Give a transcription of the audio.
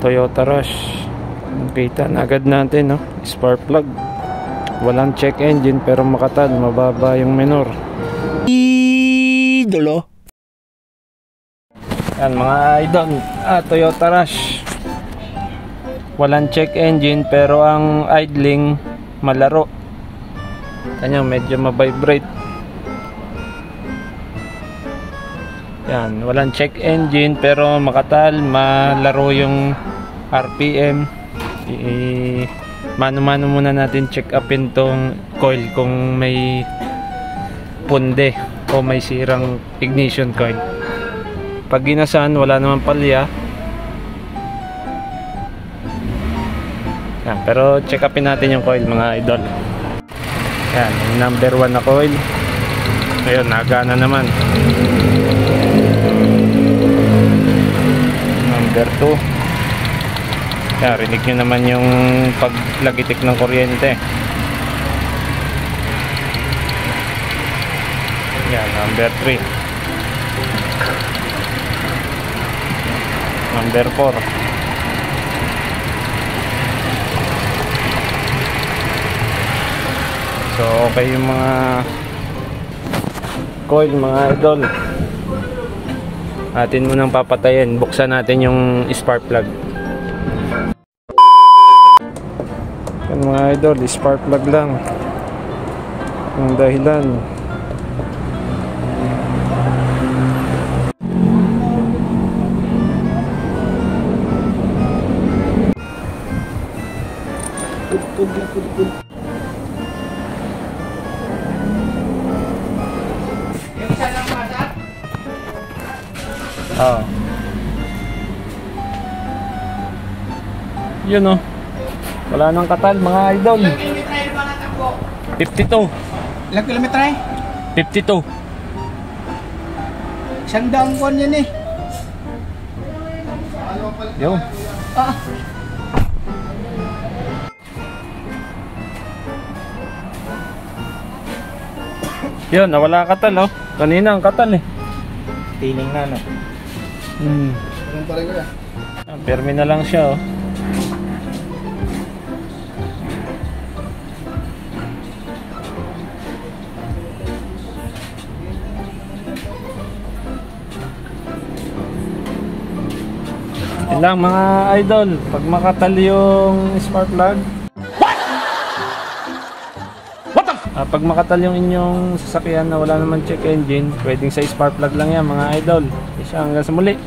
Toyota Rush. Kita na agad natin, no? Spark plug. Walang check engine pero makatad, mababa yung minor. Idolo. Yan mga idol, Toyota Rush. Walang check engine pero ang idling malaro. Kanya medyo ma-vibrate. Yan, walang check engine pero makatal, malaro yung RPM. Mano-mano muna natin check upin tong coil kung may punde o may sirang ignition coil. Pag ginasan, wala naman palya. Yan, pero check upin natin yung coil mga idol. Yan, number 1 na coil. Ayun, nagana naman. Number 2. Yan, rinig nyo naman yung paglagitik ng kuryente. Yan, number 3. Number 4. So okay yung mga coil mga idol. Atin munang papatayin. Buksan natin yung spark plug. Yan mga idol, spark plug lang ang dahilan. Yun o. Wala nang katal mga idol. Ilang kilometre na ba natakbo? 52. Ilang kilometre? 52. Isang daang buwan yan eh. Yun. Yun, nawala katal oh. Kanina ang katal eh. Tining na no. Ganun pa rin ko yan. Permi na lang siya oh. Yun lang mga idol, pag makatal yung spark plug. Pag makatal yung inyong sasakyan na wala naman check engine, pwedeng sa spark plug lang yan mga idol. Isa hanggang sa muli.